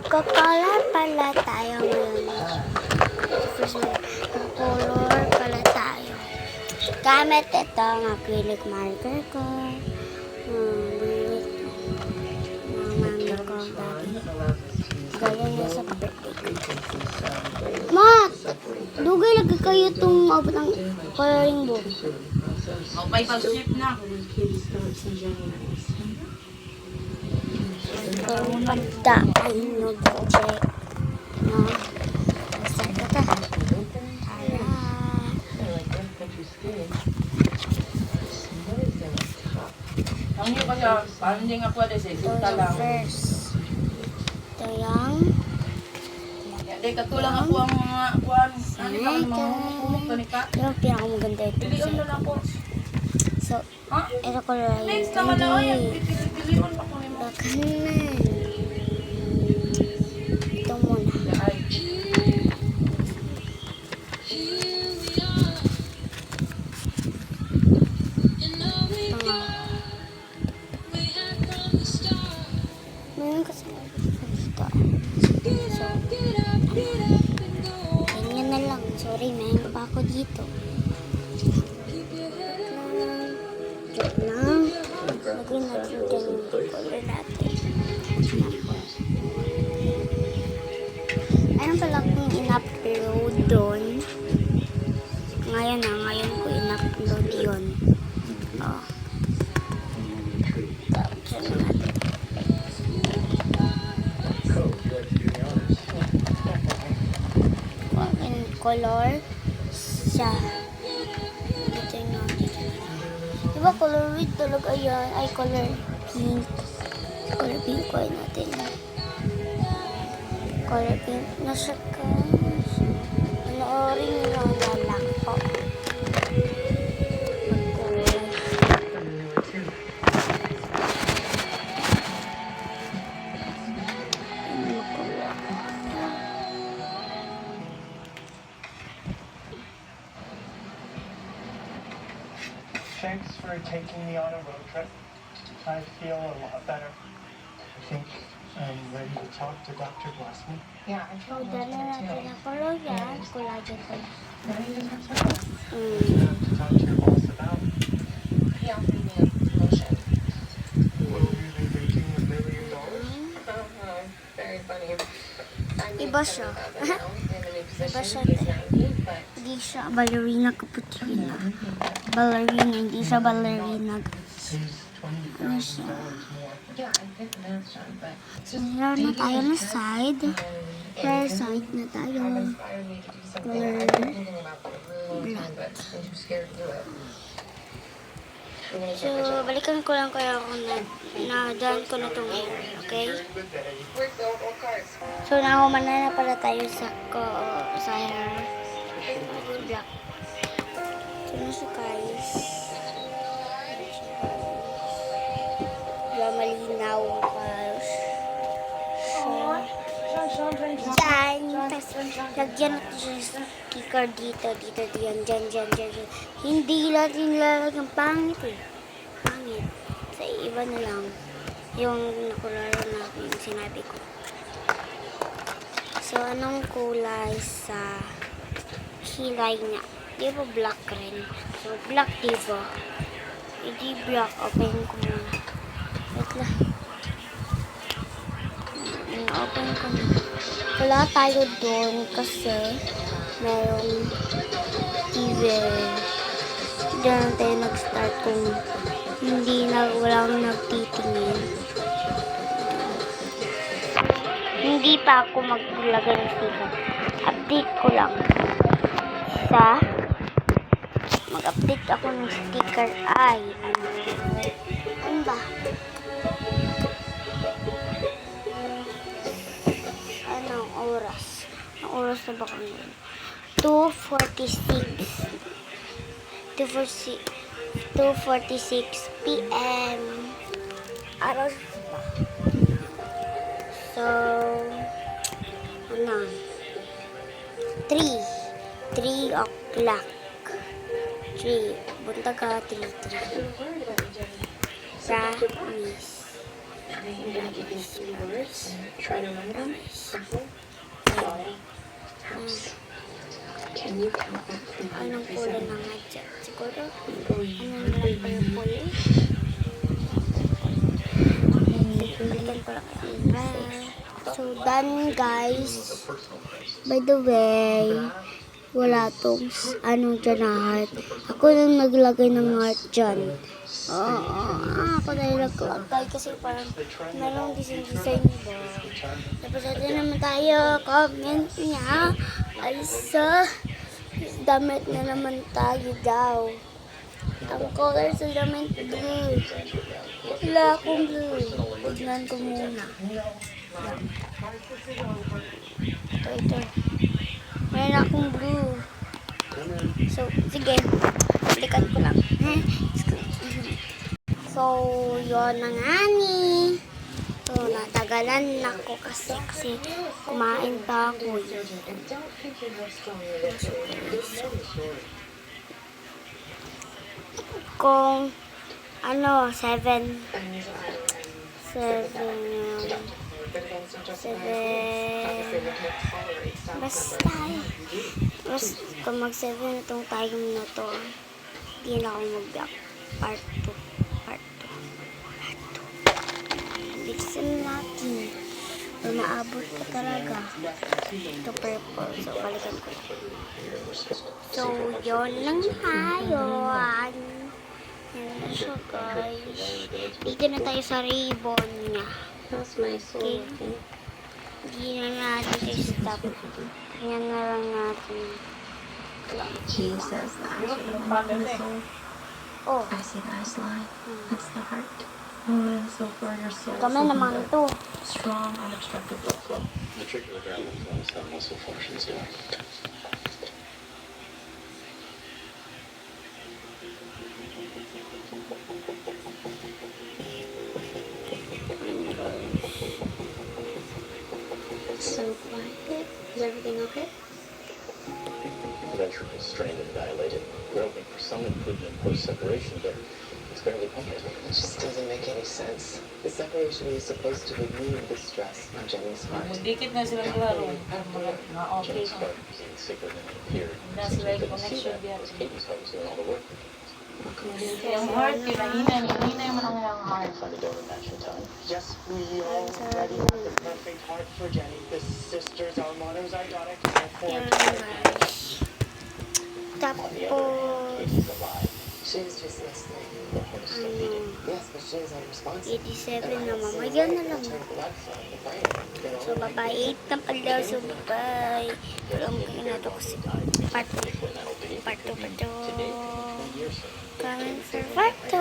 Magko-color pala tayo ngayon. Magko-color pala tayo. Gamit ito ang acrylic marker ko. Mami ko, daddy. Galing na sa birthday ko. Mat! Dugay lagi kayo itong abot ng coloring book. May pag-shift na. Ang pagda ay nag-check. No? Start na ta. Tara. Ang niyo kasi, paano hindi nga pwede sa isuta lang. First. Ito yung Hindi, katulang ako ang mga kuwan. Ano ka ang mga pulok ka ni ka? yung pinakamaganda ito. Piliun na lang po. So, Ha? ito ko lang. Next naman na ako yan. Piliun pa ko ni mo. Baka na. Ito muna. Ay. Meron kasi dito. So, ganyan na lang. Sorry, meron pa ako dito. Joke lang. Lagyan natin dyan yung color natin. Ayun pala kung in-upload doon. Ngayon ko in-upload yun. Oh. Tapos yun natin. Color siya. Dito yung natin. Diba color red talaga yan? Ay, color pink. Color pink ko natin. Color pink na siya guys. Panoorin nyo lang lalak po. Thanks for taking me on a road trip. I feel a lot better. I think I'm ready to talk to Dr. Blessman. Yeah, I So, feel dala natin ang color yan. Collagen ko. ready to talk to her. To talk to your boss about. He offered me a promotion. Will you be making $1 million? Very funny. I'm Iba siya. in a new Iba position. siya. He's 90, but Hindi siya ballerina cappuccino. Ballerina, hindi siya ballerina. He's Ano siya? more. yeah, I picked the math job, but Meron na tayo na side. Fair side na tayo. inspired me to do something I've been thinking about for a really long time, but I'm too scared to do it. I'm gonna So, get the job. balikan ko lang kaya ako na daan ko na itong hair. Okay? Where's the old cards? So, nakumana na pala tayo sa hair. Black. So, na siya guys. Diba malinaw guys. Diyan. Tapos, lagyan natin siya ng sticker dito, dyan. Hindi natin lalagyan pangit eh. Pangit. Sa iba na lang. Yung nakularo na yung sinabi ko. So, anong kulay sa kilay niya? Di ba black rin? So, black di ba? Hindi black. Open ko muna. Wait lang. Open ko muna. Wala tayo doon kasi mayroong TV. Diyan tayo nag-start kung walang nagtitingin. Hindi pa ako maglagay ng sticker. Update ko lang. Mag-update ako ng sticker ay ano ba? Anong oras? Anong oras na ba kami? 2:46 p.m. Araw ba? So, ano? 3 o'clock. 3. Bunta ka, 3. Promise. try to remember them? Careful. Follow. Helps. Can you count back from 1 Anong to kulay 7? na nga dyan? Siguro, Green. anong lang purple? Pilitan ko lang yan. So, done guys. By the way, wala tong dyan na heart. Ako nang naglagay ng heart dyan. Ako na yung naglagay kasi parang merong design ba. Tapos ito naman tayo, comment niya. Ay sa damit na naman tayo daw. Ang color sa damit blue. Wala akong blue. Tignan ko muna. Ito. Meron akong blue. So, sige. Balikan ko lang. So, yun na nga ni. So, natagalan na ako kasi kumain pa ako. Don't figure how strong your lips are. Kung, 7. 7. But again, it's not just obviously we can't tolerate sound Basta, kung mag-7 na itong time na to, hindi na ako mag-back. Part 2. Bilisan natin. Kung maabot ka talaga. Ito purple. So, balikan ko. So, yun lang tayo. Yan na siya, guys. Dito na tayo sa ribbon niya. That's nice. Okay. Hindi na natin i-stop. Yan na lang natin. Jesus, the eyes are the heart and the soul. Oh, I see the eyes line. That's the heart. Oh, and so for your soul. kami naman to. Strong, unobstructed blood flow. Ventricular gravel flow is how muscle functions do. So quiet. Is everything okay? Ventricle strained and dilated. We're hoping for some improvement post-separation, but it's barely pumping. It just doesn't make any sense. The separation was supposed to relieve the stress on Jenny's heart. Magdikit na sila laro. Na-okay Jenny's na. heart was getting sicker than it appeared. Wala Since sila we yung couldn't see connection that, diyan. it was Katie's heart was doing all the work. Yung heart, hinay mo lang yung heart. Find a donor match in time. Yes, we already have the perfect heart for Jenny. The sisters are monozygotic Yan and for guys. On the other hand, Katie's Tapos, alive. She was just listening. The heart is still beating. Yes, but she was unresponsive. 87 na mamaya na lang. Turn blood flow in the brain. Then So, bye-bye. 8 na pala. So, bye-bye. Pero muna na ito kasi part 2. When that'll be, Part 2. today, 10 years. Comment for part 2.